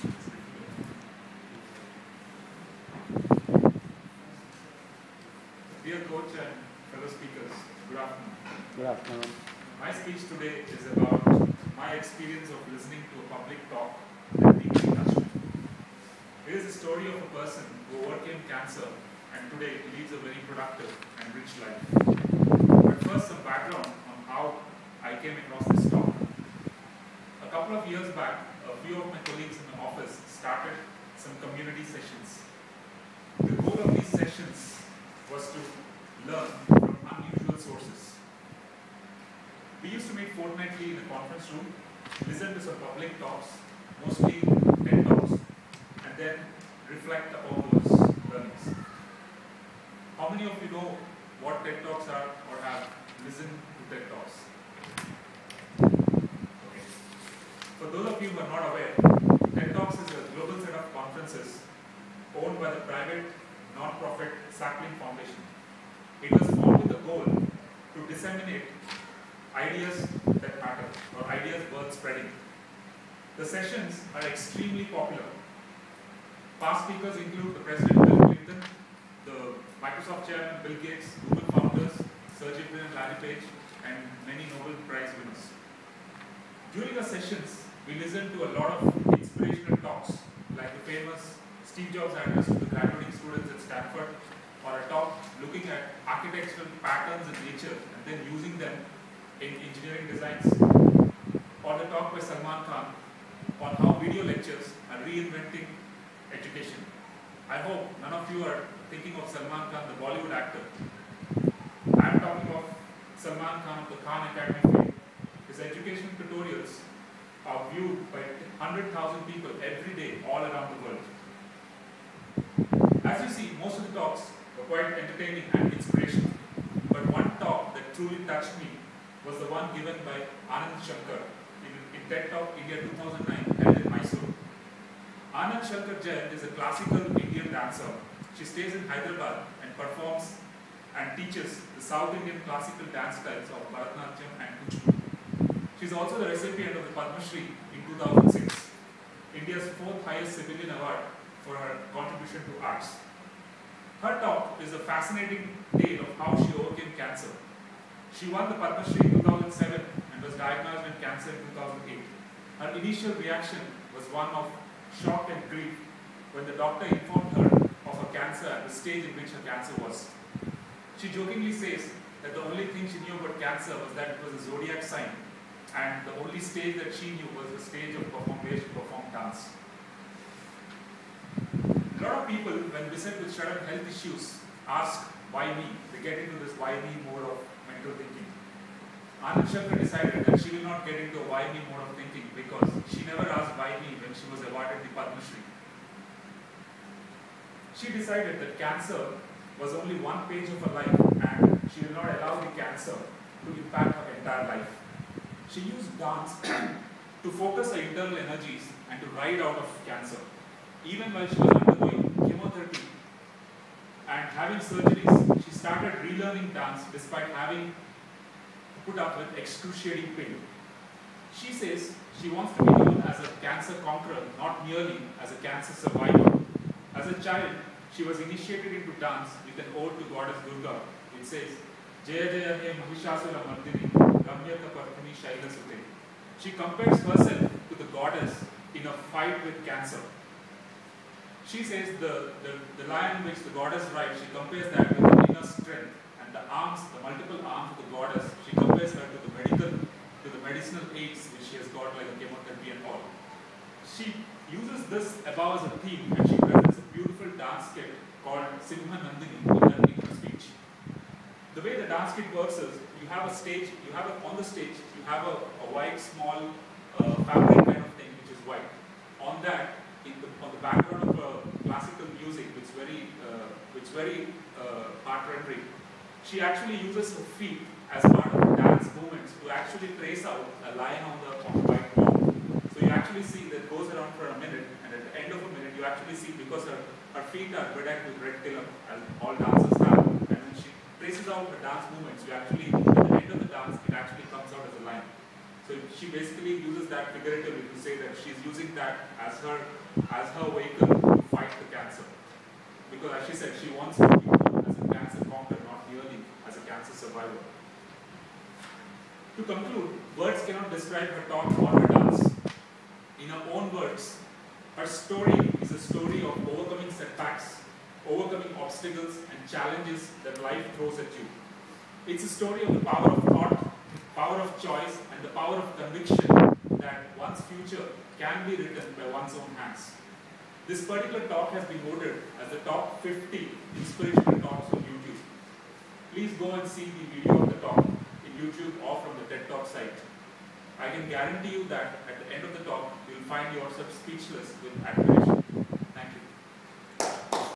Dear coach and fellow speakers, good afternoon. Good afternoon. My speech today is about my experience of listening to a public talk that deeply touched me. It is the story of a person who overcame cancer and today leads a very productive and rich life. But first, some background on how I came across this talk. A couple of years back, a few of my colleagues in the office started some community sessions. The goal of these sessions was to learn from unusual sources. We used to meet fortnightly in a conference room, listen to some public talks, mostly TED talks, and then reflect upon those learnings. How many of you know what TED talks are or have listened to TED talks? Okay. For those of you who are not aware, TED Talks is a global set of conferences owned by the private non-profit Sapling Foundation. It was formed with the goal to disseminate ideas that matter or ideas worth spreading. The sessions are extremely popular. Past speakers include the President Bill Clinton, the Microsoft Chairman Bill Gates, Google founders, Sergey Brin and Larry Page, and many Nobel Prize winners. During the sessions, we listened to a lot of inspirational talks, like the famous Steve Jobs address to the graduating students at Stanford, or a talk looking at architectural patterns in nature and then using them in engineering designs, or the talk by Salman Khan on how video lectures are reinventing education. I hope none of you are thinking of Salman Khan, the Bollywood actor. I am talking of Salman Khan of the Khan Academy fame. His education tutorials are viewed by 100,000 people every day all around the world. As you see, most of the talks were quite entertaining and inspirational. But one talk that truly touched me was the one given by Anand Shankar in TED Talk India 2009 held in Mysore. Anand Shankar Jain is a classical Indian dancer. She stays in Hyderabad and performs and teaches the South Indian classical dance styles of Bharatanatyam and Kuchipudi. She is also the recipient of the Padma Shri in 2006, India's 4th highest civilian award for her contribution to arts. Her talk is a fascinating tale of how she overcame cancer. She won the Padma Shri in 2007 and was diagnosed with cancer in 2008. Her initial reaction was one of shock and grief when the doctor informed her of her cancer at the stage in which her cancer was. She jokingly says that the only thing she knew about cancer was that it was a zodiac sign, and the only stage that she knew was the stage of where she performed dance. A lot of people, when beset with certain health issues, ask why me. They get into this why me mode of mental thinking. Anand Shankar decided that she will not get into a why me mode of thinking because she never asked why me when she was awarded the Padma Shri. She decided that cancer was only one page of her life and she will not allow the cancer to impact her entire life. She used dance to focus her internal energies and to ride out of cancer. Even while she was undergoing chemotherapy and having surgeries, she started relearning dance despite having to put up with excruciating pain. She says she wants to be known as a cancer conqueror, not merely as a cancer survivor. As a child, she was initiated into dance with an ode to goddess Durga, which says, Jaya Jaya He Mahishasura Mardini, Ramyaka Parthini Shaila Sute. She compares herself to the goddess in a fight with cancer. She says the lion which the goddess rides, she compares that with the inner strength, and the arms, the multiple arms of the goddess, she compares her to the medicinal aids which she has got, like a chemotherapy and all. She uses this above as a theme, and she presents a beautiful dance kit called Simha Nandini in her speech. The way the dance kit works is, you have a stage, on the stage, you have a white small fabric kind of thing which is white. On that, on the background of classical music, which is very heart-rendering, she actually uses her feet as part of the dance movements to actually trace out a line on the white wall. So you actually see that it goes around for a minute, and at the end of a minute, you actually see, because her feet are bedecked with red tilak, as all dancers have, and when she traces out her dance movements, you actually, at the end of the dance, it actually comes out as a line. So So she basically uses that figuratively to say that she's using that as her vehicle to fight the cancer. Because as she said, she wants to be known as a cancer conqueror, not merely as a cancer survivor. To conclude, words cannot describe her talk or her dance. In her own words, her story is a story of overcoming setbacks, overcoming obstacles and challenges that life throws at you. It's a story of the power of thought, power of choice, and the power of conviction that one's future can be written by one's own hands. This particular talk has been voted as the top 50 inspirational talks on YouTube. Please go and see the video of the talk in YouTube or from the TED Talk site. I can guarantee you that at the end of the talk, you will find yourself speechless with admiration.